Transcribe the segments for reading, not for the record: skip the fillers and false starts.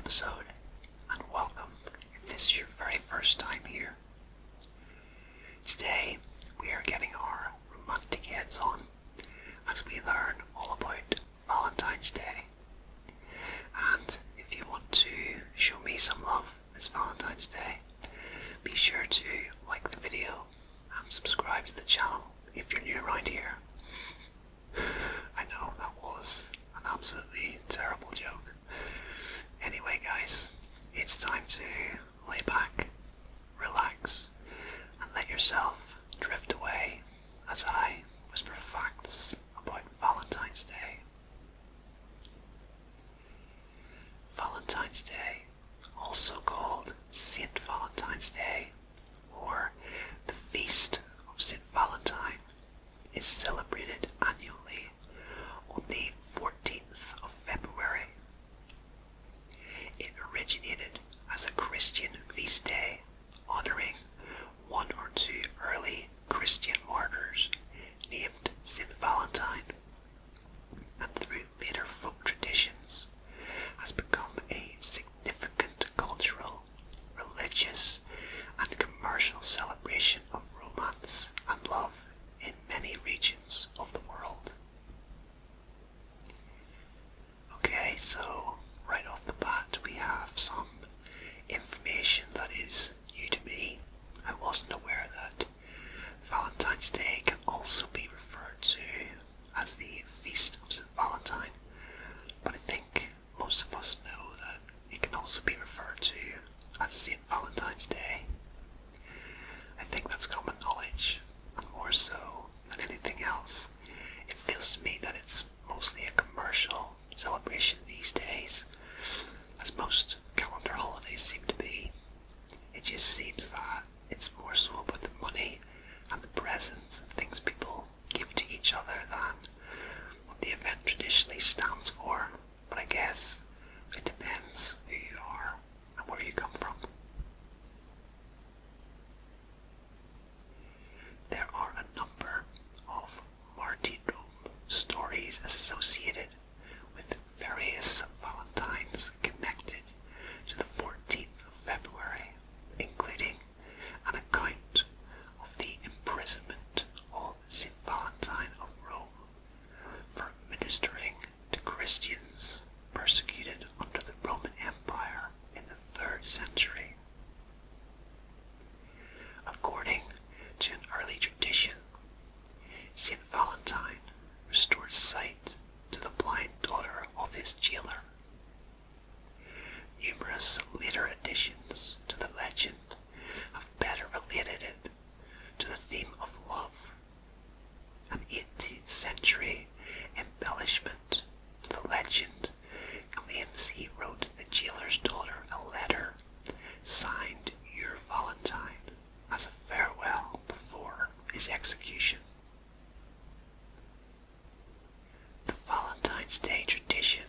episode, and welcome if this is your very first time here. Today we are getting our romantic heads on as we learn all about Valentine's Day. And if you want to show me some love this Valentine's Day, be sure to like the video and subscribe to the channel if you're new around here. I know that was an absolutely terrible joke. Anyway guys, it's time to lay back, relax, and let yourself drift away as I whisper facts about Valentine's Day. Valentine's Day, also called Saint Valentine's Day, or the Feast of Saint Valentine, is celebrated annually on the 14th of February. It originated as a Christian feast day honoring one or two early Christian martyrs named Saint Valentine, and through later folk traditions has become a significant cultural, religious, and commercial celebration of romance and love in many regions of the world. Okay, so right off the bat we have some information that is new to me. I wasn't aware that Valentine's Day can also be referred to as the Feast of St. Valentine, but I think most of us know that it can also be referred to as St. Valentine's Day. I think that's common knowledge, and more so than anything else, it feels to me that it's mostly a commercial celebration these days, as most calendar holidays seem to be. It just seems that it's more so about the money and the presents and things people give to each other than what the event traditionally stands for. But I guess it depends who you are and where you come from. There are a number of martyrdom stories associated with various Valentines connected to the 14th of February, including an account of the imprisonment of St. Valentine of Rome for ministering to Christians persecuted under the Roman Empire in the 3rd century. According to an early tradition, St. Valentine restored sight to the blind daughter of his jailer. Numerous later additions to the legend have better related it to the theme of love. An 18th century embellishment to the legend claims he wrote the jailer's daughter a letter signed "Your Valentine" as a farewell before his execution. The Valentine's Day tradition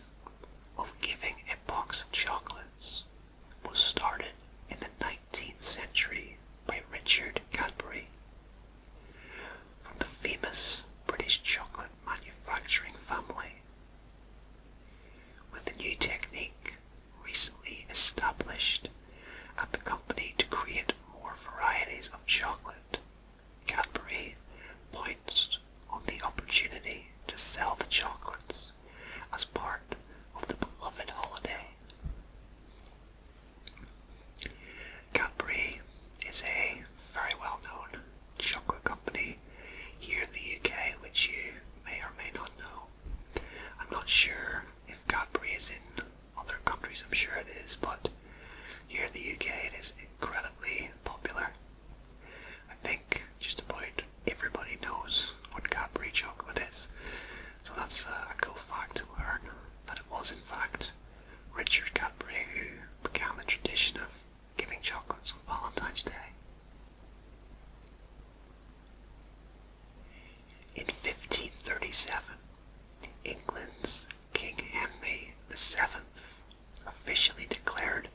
of giving a box of chocolates was started in the 19th century by Richard Cadbury. From the famous British chocolate manufacturing family, with a new technique recently established at the company to create more varieties of chocolate, Cadbury points on the opportunity to sell the chocolates as part of the beloved holiday. Cadbury is a very well-known chocolate company here in the UK, which you may or may not know. I'm not sure if Cadbury is in other countries, I'm sure it is, but here in the UK it is incredibly popular. I think just about everybody knows what Cadbury chocolate is, so that's a cool fact to learn, that it was in fact Richard Cadbury who began the tradition of giving chocolates on Valentine's Day. In 1537, England's King Henry VII officially declared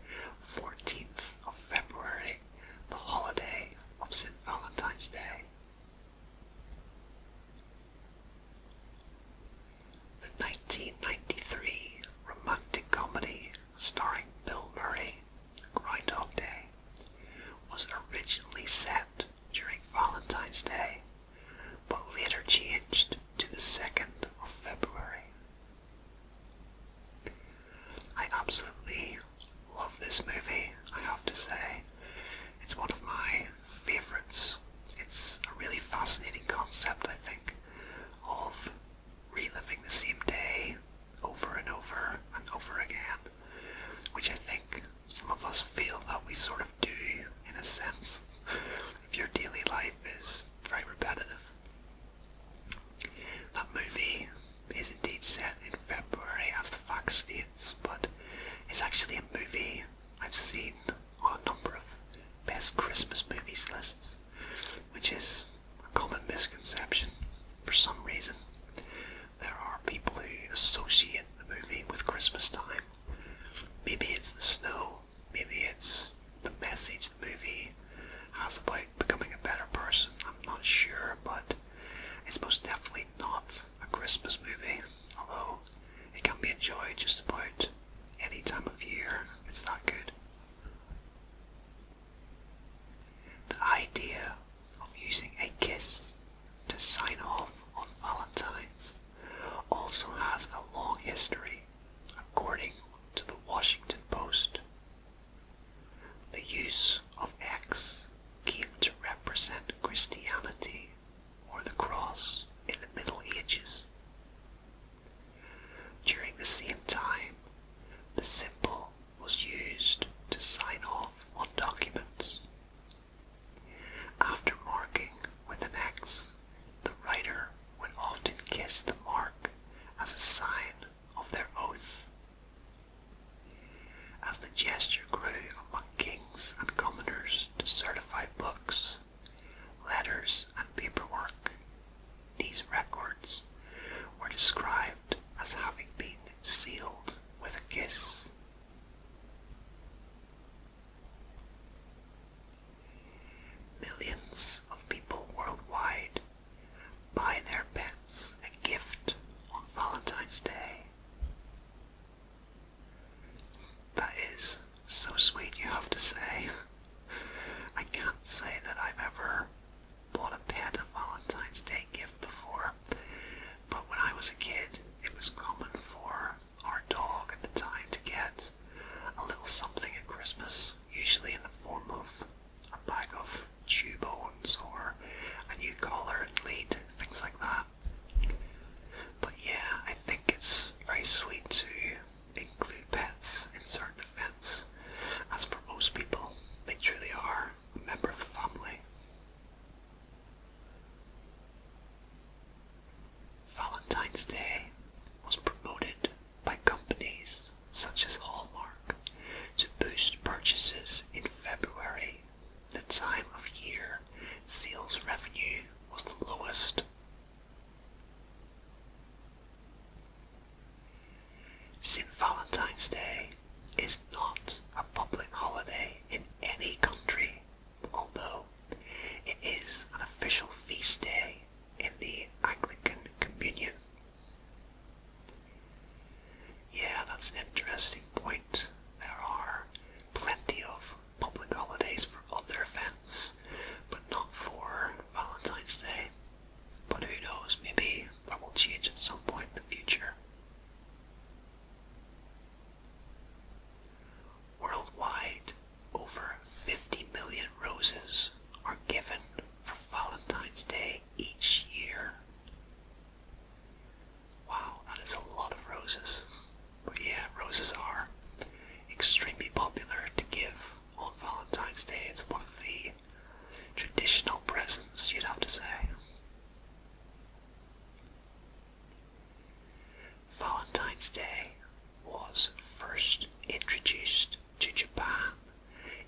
14th of February the holiday of St. Valentine's Day. The 1993 romantic comedy starring Bill originally set during Valentine's Day, but later changed to the 2nd of February. I absolutely love this movie, I have to say. It's one of my favourites. It's a really fascinating concept, I think, of reliving the same day over and over and over again, which I think some of us feel that we sort of do in a sense, if your daily life is very repetitive. That movie is indeed set in February, as the fact states, but it's actually a movie I've seen on a number of best Christmas movies lists, which is a common misconception. For some reason, there are people who associate the movie with Christmas time. Maybe it's the snow, maybe it's the message the movie has about becoming a better person, I'm not sure, but it's most definitely not a Christmas movie, although it can be enjoyed just about any time of year. It's that good. The idea of using a kiss to sign off on Valentine's also has a long history, according to the Washington Post. The use of X came to represent Christianity or the cross in the Middle Ages. During the same time, the symbol was used to sign off on documents. After marking with an X, the writer would often kiss the mark as a sign of their oath. As the gesture grew among kings and commoners to certify books, letters and paperwork, these records were described as having been sealed with a kiss. Millions of people worldwide buy their pets a gift on Valentine's Day. That is so sweet, you have to say. I can't say that I've ever bought a pet a Valentine's Day gift before, but when I was a kid, it was common for our dog at the time to get a little something at Christmas, usually in the form of a bag of chew bones or a new collar and lead, things like that. But yeah, I think it's very sweet to include pets in certain events, as for most people, they truly are a member of the family. Valentine's Day was promoted by companies such as Hallmark to boost purchases in February, the time of year sales revenue was the lowest. St. Valentine's Day is not a public holiday in any country, although it is an official feast day in the Anglican Communion. Yeah, that's an interesting point. There are plenty of public holidays for other events, but not for Valentine's Day. But who knows, maybe that will change at some point in the future. Worldwide, over 50 million roses are given for Valentine's Day each year. Wow, that is a lot of roses. But yeah, roses are extremely popular to give on Valentine's Day. It's one of the traditional presents, you'd have to say. Valentine's Day was first introduced to Japan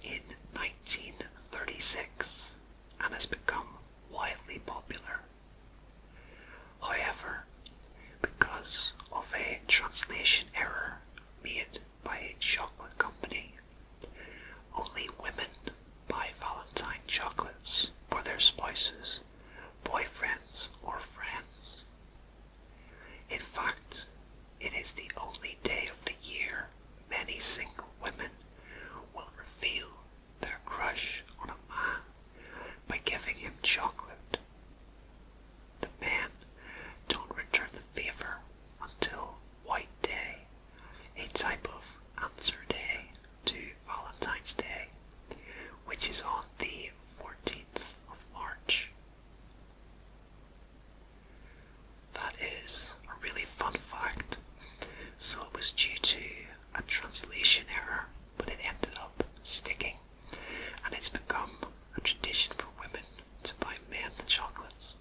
in 1936 and has become widely popular. However, because of a translation error made by a chocolate company, only women buy Valentine chocolates for their spouses, boyfriends, or friends. In fact, it is the only day of the year many single women will reveal their crush on a man on the 14th of March. That is a really fun fact. So it was due to a translation error, but it ended up sticking, and it's become a tradition for women to buy men the chocolates.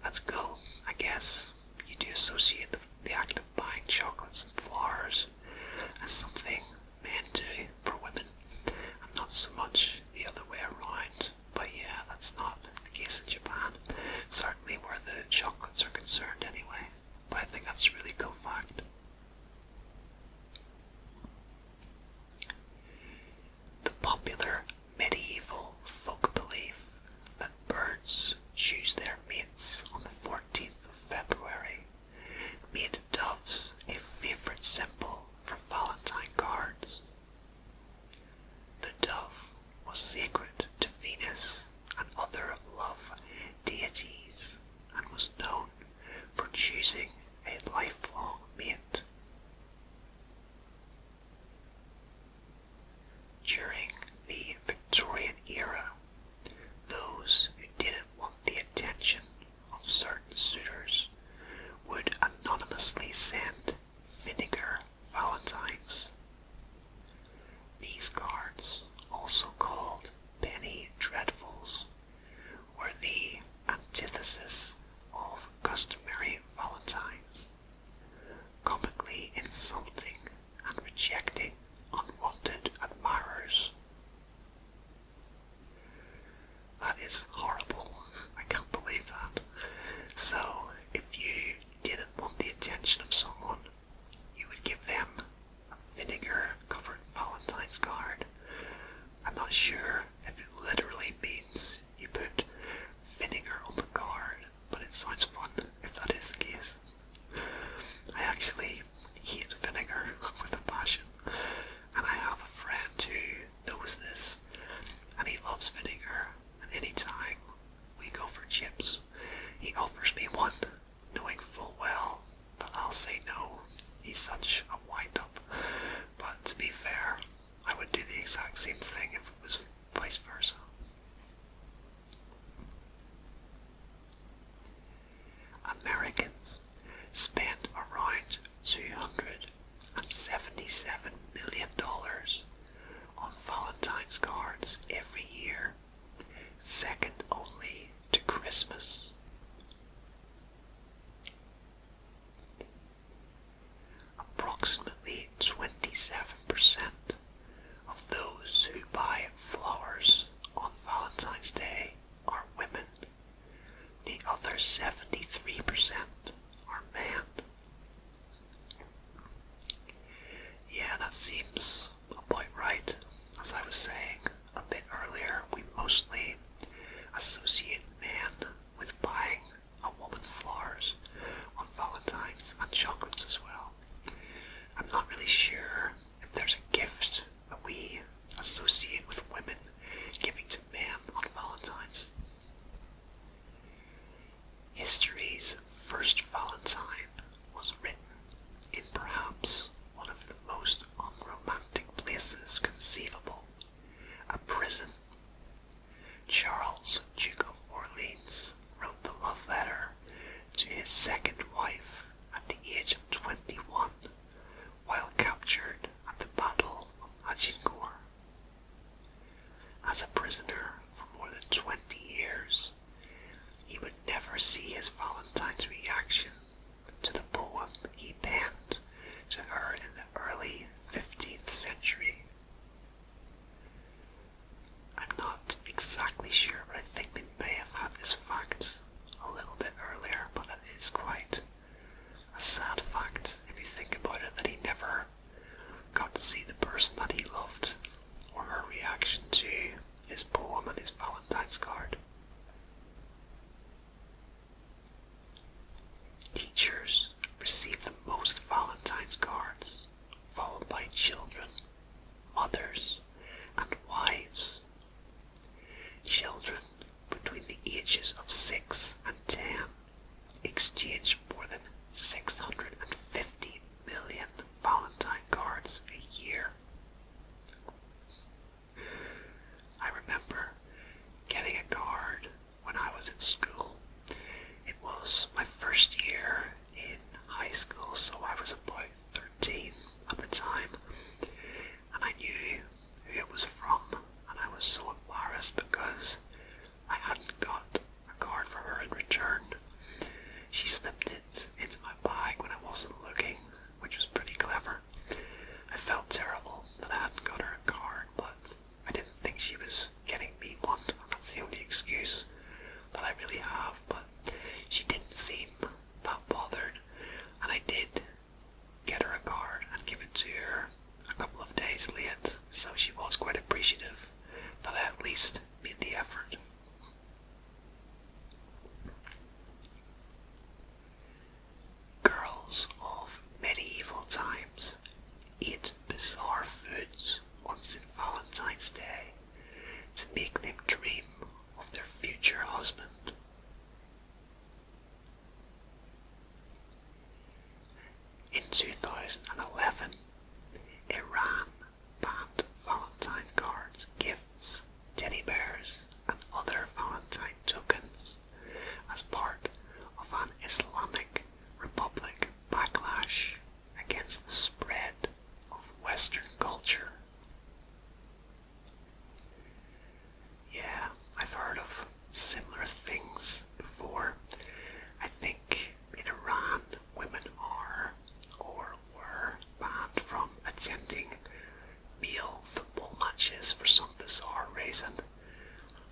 That's cool, I guess. You do associate the act of buying chocolates and flowers as something men do for women, and not so much the other way around. But yeah, that's not the case in Japan, certainly where the chocolates are concerned anyway. But I think that's a really cool fact. The popular medieval folk belief that birds choose their mates on the 14th of February made doves a favourite symbol for Valentine cards. The dove was sacred to Venus and other love deities, and was known for choosing a lifelong mate. During the Victorian era, those who didn't want the attention of certain suitors would anonymously send vinegar valentines. These cards, also called penny dreadfuls, were the antithesis of customary valentines, comically insulting and rejecting unwanted admirers. That is horrible. I can't believe that. So, if you didn't want the attention of someone, you would give them a vinegar-covered Valentine's card. I'm not sure if it literally means you put vinegar on the card, but it sounds fun if that is the case. I actually hate vinegar with a passion, and I have a friend who knows this, and he loves vinegar, and any time we go for chips, he offers me one, knowing full well that I'll say no. He's such a wind-up. But to be fair, I would do the exact same thing if it was vice versa. Americans spend around $277 million on Valentine's cards every year, second only to Christmas. Approximately 27% of those who buy flowers on Valentine's Day are women. The other 73% are men. Yeah, that seems about right. As I was saying a bit earlier, we mostly associate men with buying a woman flowers on Valentine's and chocolates as well. I'm not really sure if there's a gift that we associate with women giving to men on Valentine's. History's first Valentine was written in perhaps one of the most unromantic places conceivable, a prison. Charles, Duke of Orleans, wrote the love letter to his second wife at the age of 21, while captured at the Battle of Agincourt. As a prisoner for more than 20 years, he would never see his Valentine's reaction to the poem he penned to her in the early 15th century. I'm not exactly sure, but I think we may have had this fact a little bit earlier, but that is quite a sad fact if you think about it, that he never got to see the person that he loved or her reaction to his poem and his Valentine's card. Teachers receive the most Valentine's cards, followed by children, mothers, and wives. Children between the ages of 6 and 10 exchange more than 650 million Valentine cards a year. I remember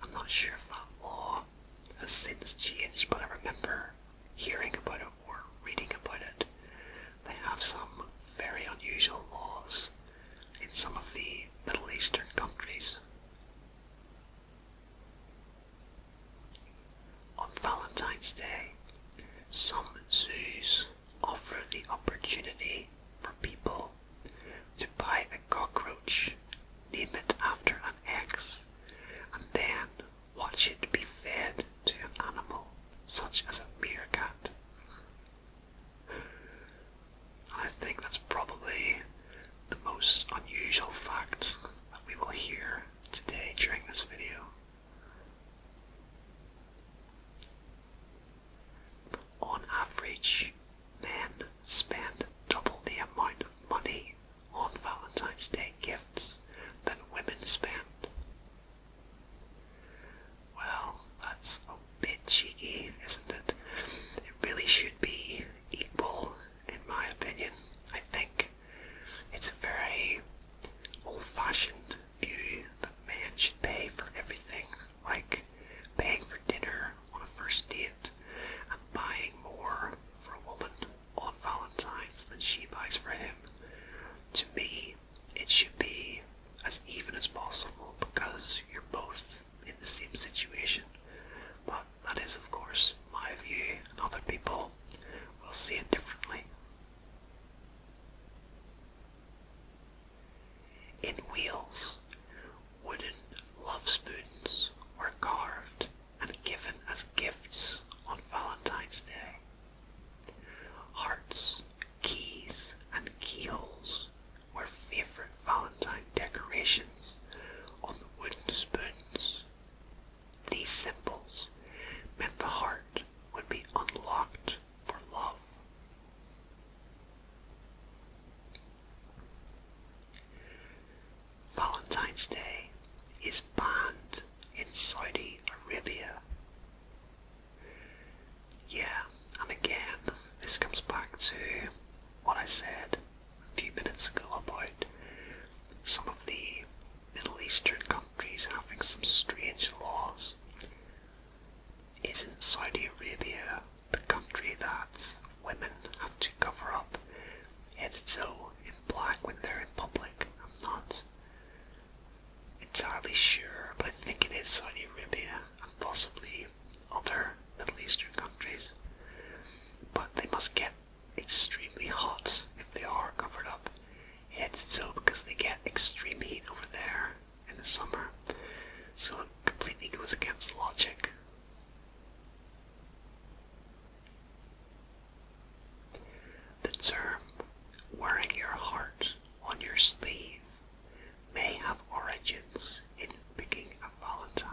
I'm not sure if that law has since changed, but I remember hearing about it or reading about it. They have some very unusual laws in some of the Middle Eastern countries. On Valentine's Day, some zoos offer the opportunity for people to buy a cockroach, name it after an ex, and then watch it be fed to an animal such as a meerkat. I think that's probably the most unusual fact that we will hear today during this video. On average, men spend double the amount of money on Valentine's Day gifts than women spend. Well, that's a bit cheeky, isn't it? It really should be equal, in my opinion. I think it's a very old-fashioned view that men should pay for everything, like paying for dinner on a first date and buying more for a woman on Valentine's than she buys for him. To me, it should be as even as possible because you're both in the same situation. But that is, of course, my view, and other people will see it differently. In Wales, wooden love spoons were carved and given as gifts on Valentine's Day. Hearts, keys, and keyholes were favourite Valentine decorations on the wooden spoons. These symbols meant the heart would be unlocked for love. Valentine's Day is banned in Saudi Arabia. Yeah, and again, this comes back to what I said a few minutes ago about some of the Middle Eastern countries having some strange laws. Isn't Saudi Arabia the country that women have to cover up head to toe in black when they're in public? I'm not entirely sure, but I think it is Saudi Arabia and possibly other Middle Eastern countries. But they must get extremely hot if they are covered up head to toe because they get extreme heat over there in the summer. So it completely goes against logic. The term wearing your heart on your sleeve may have origins in picking a valentine.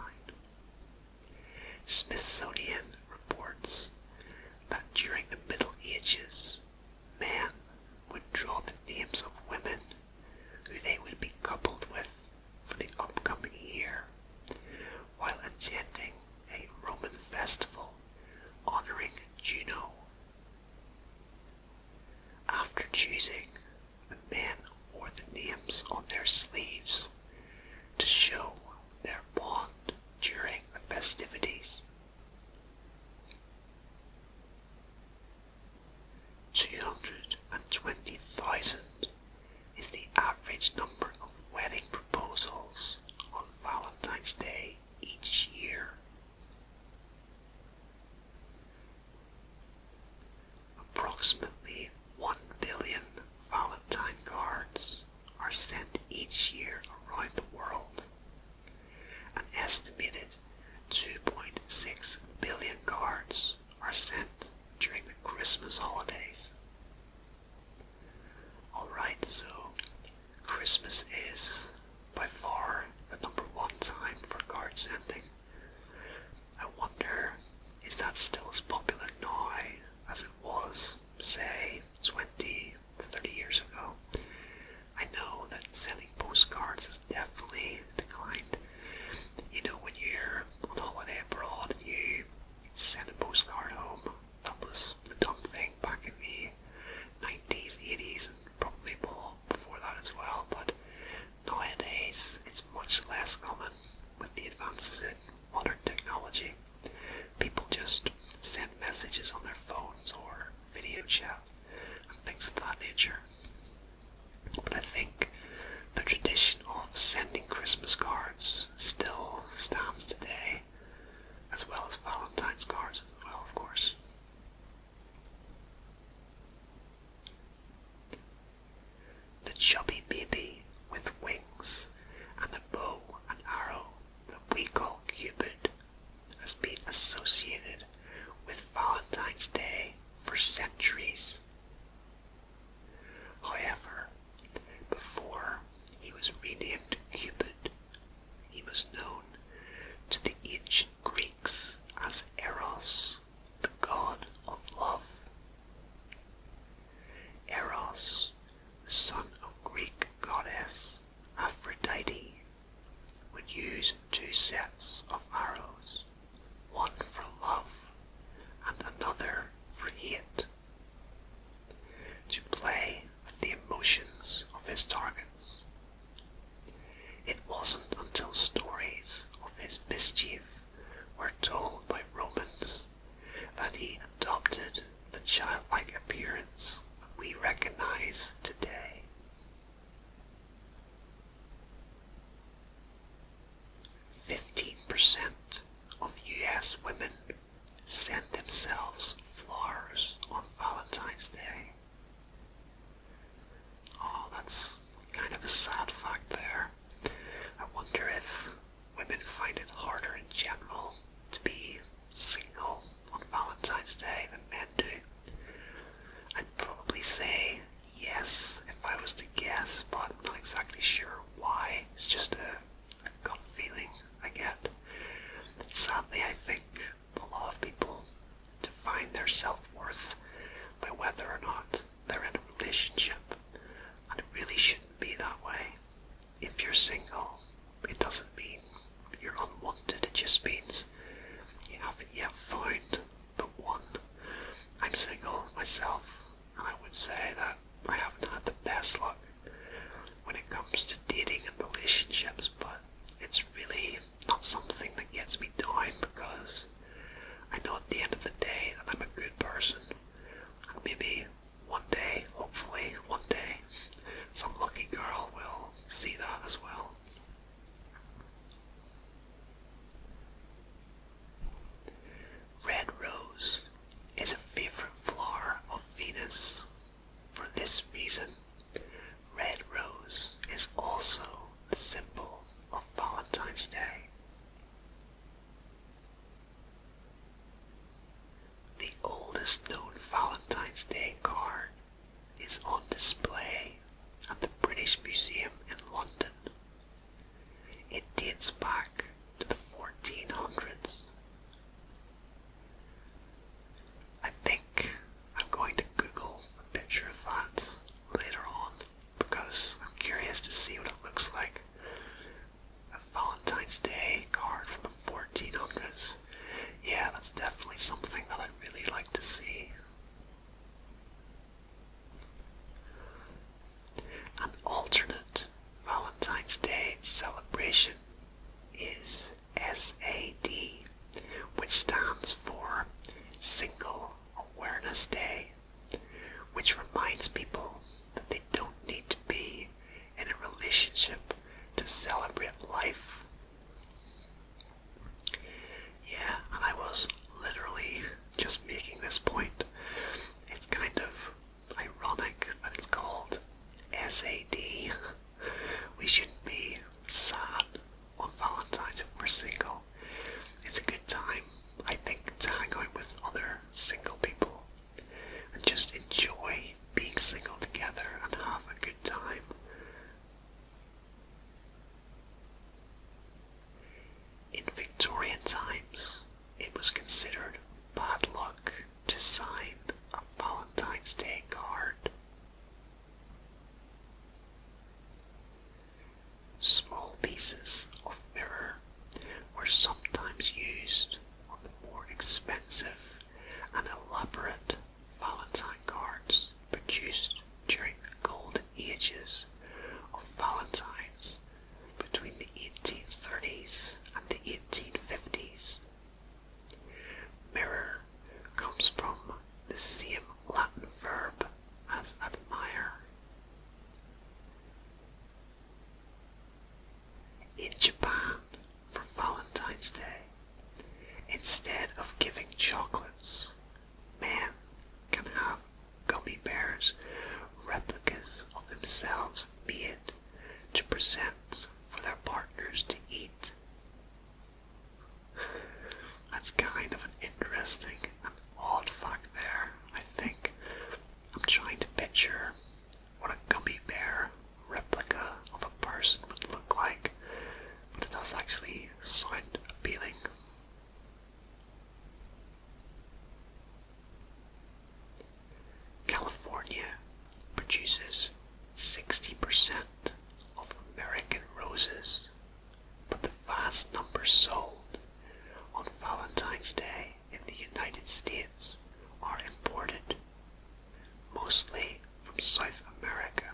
Smithsonian reports that during the Middle Ages, men would draw the names of women who they would be coupled with for the upcoming year, while attending a Roman festival honouring Juno. After choosing, the men wore the names on their sleeves to show their bond during the festivities. 220,000 is the average number of wedding proposals on Valentine's Day each year. technology. People just send messages on their phones or video chat and things of that nature. But I think the tradition of sending Christmas cards still stands today, as well as Valentine's cards as well, of course. The chubby baby with wings and a bow and arrow that we call Cupid has been associated with Valentine's Day for centuries. However, before he was renamed Cupid, he was known to the ancient Greeks as Eros, the god of love. Eros, the son of Greek goddess Aphrodite, would use two sets of arrows, one for love and another for hate, to play with the emotions of his targets. It wasn't until stories of his mischief were told by Romans that he adopted the childlike appearance we recognize today. 15% of US women send themselves flowers on Valentine's Day. Oh, that's kind of a sad fact there. I wonder if women find it harder in general to be single on Valentine's Day than men do. I'd probably say yes if I was to guess, but I'm not exactly sure why. It's just a gut feeling I get. Sadly, I think a lot of people define their self-worth by whether or not they're in a relationship, and it really shouldn't be that way. If you're single, it doesn't mean you're unwanted, it just means you haven't yet found the one. I'm single myself, and I would say that I haven't had the best luck when it comes to dating and relationships, but it's really not something that gets me down, because I know at the end of the day that I'm a good person, and maybe one day, hopefully one day, some lucky girl will see that as well. Red rose is a favorite flower of Venus. For this reason, red rose is also the symbol of Valentine's Day. The oldest known Valentine's Day card is on display at the British Museum in London. It dates back to the 1400s. I think I'm going to Google a picture of that later on, because I'm curious to see what it looks like. A Valentine's Day card from the 1400s. Yeah, that's definitely something that I'd really like to see. An alternate Valentine's Day celebration is SAD, which stands for Single Awareness Day, which reminds people that they don't need to be in a relationship to celebrate life. Yeah, and I was literally just making this point chocolates. Men can have gummy bears, replicas of themselves made to present for their partners to eat. That's kind of an interesting and odd fact there, I think. I'm trying to picture what a gummy bear replica of a person would look like, but it does actually sound appealing. California produces 60% of American roses, but the vast numbers sold on Valentine's Day in the United States are imported, mostly from South America.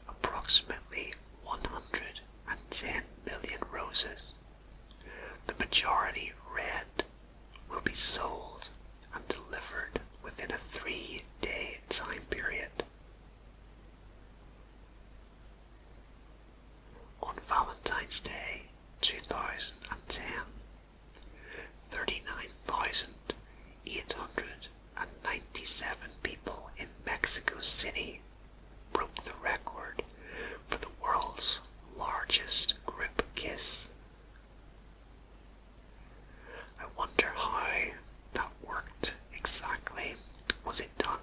Approximately 110 million roses, the majority red, will be sold and delivered within a 3-day time period. On Valentine's Day 2010, 39,897 people in Mexico City broke the record for the world's largest group kiss. I wonder how that worked exactly. Was it done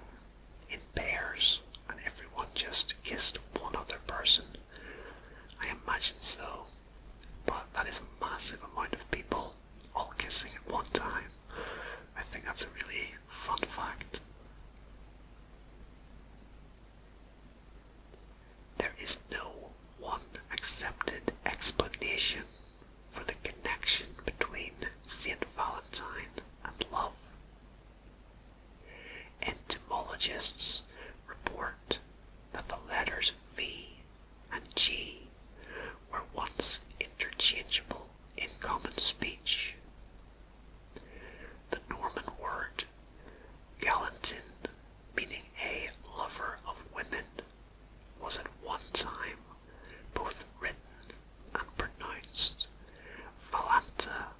in pairs and everyone just kissed one other person? I imagine so, but that is a massive amount of people all kissing at one time. I think that's a really fun fact. There is no one accepted explanation for the connection between Saint Valentine and love. Entomologists report that the letters V and G were once interchangeable in common speech. The Norman word galantin, meaning a lover of women, was at one time both written and pronounced Valanta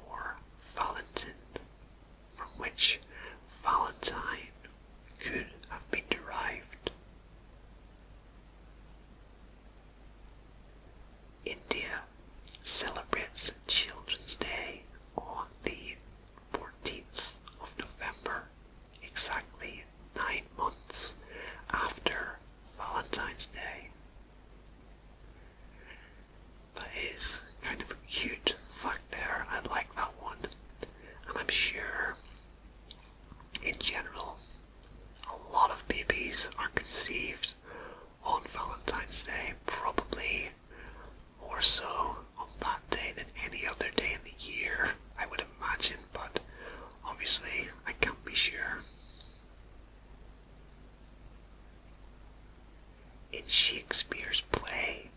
or Valentin, from which Valentine could have been derived. India celebrates Children's Day on the 14th of November, exactly 9 months after Valentine's Day. That is kind of a cute fact there. I like that one. And I'm sure, in general, a lot of babies are conceived on Valentine's Day, probably more so on that day than any other day in the year, I would imagine, but obviously I can't be sure. In Shakespeare's play,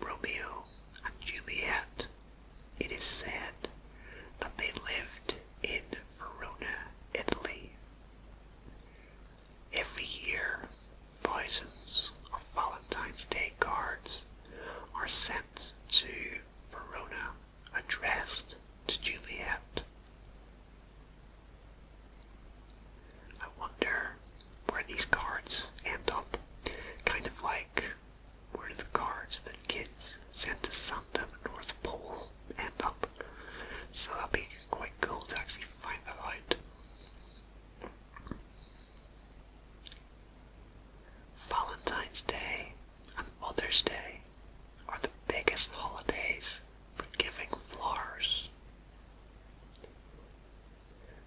Romeo and Juliet, it is said that they lived in Verona, Italy. Every year, thousands of Valentine's Day cards are sent to Verona addressed to Juliet. I wonder where these cards end up. Kind of like where the cards that kids sent to Santa at the North Pole end up. So that'd be quite cool to actually find that out. Valentine's Day and Mother's Day are the biggest holidays for giving flowers.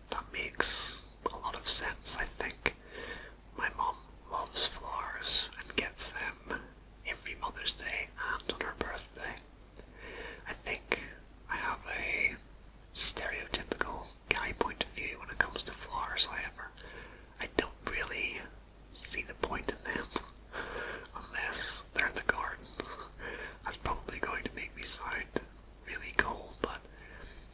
That makes a lot of sense, I think. My mom loves flowers and gets them every Mother's Day and on her birthday. I think I have a stereotypical guy point of view when it comes to flowers, however. I don't really see the point in them unless they're in the garden. That's probably going to make me sound really cold, but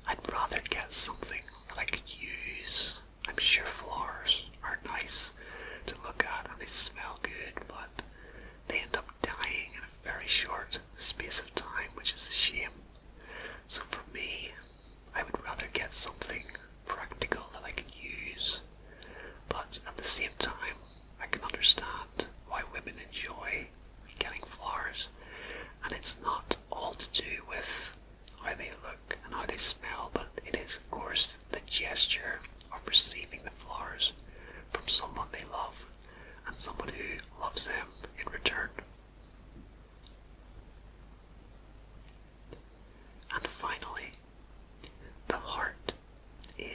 I'd rather get something that I could use. I'm sure flowers are nice to look at and they smell good, but they end up dying in a very short space of time, which is a shame. So for me, I would rather get something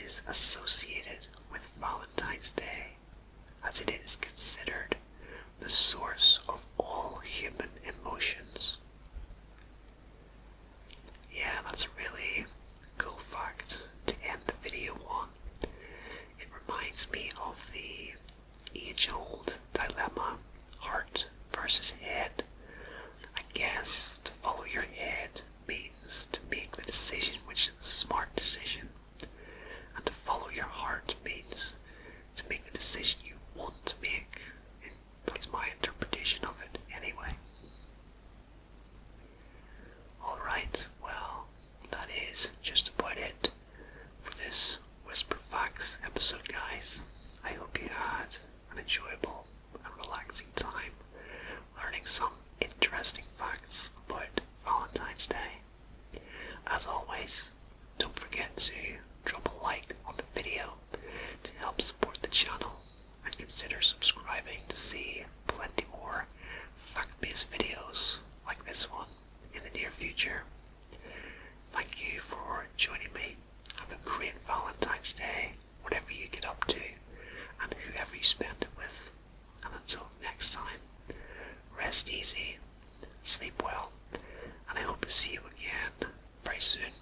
is associated with Valentine's Day, as it is considered the source of all human emotions. Yeah, that's a really cool fact to end the video on. It reminds me of the age-old dilemma, heart versus head. I guess to follow your head means to make the decision which is the smart decision, and to follow your heart means to make the decision you want to make. And that's my interpretation of it anyway. Alright, well, that is just about it for this Whisper Facts episode, guys. I hope you had an enjoyable and relaxing time learning some interesting facts about Valentine's Day. As always, don't forget to drop a like on the video to help support the channel, and consider subscribing to see plenty more fact-based videos like this one in the near future. Thank you for joining me. Have a great Valentine's Day, whatever you get up to, and whoever you spend it with. And until next time, rest easy, sleep well, and I hope to see you again very soon.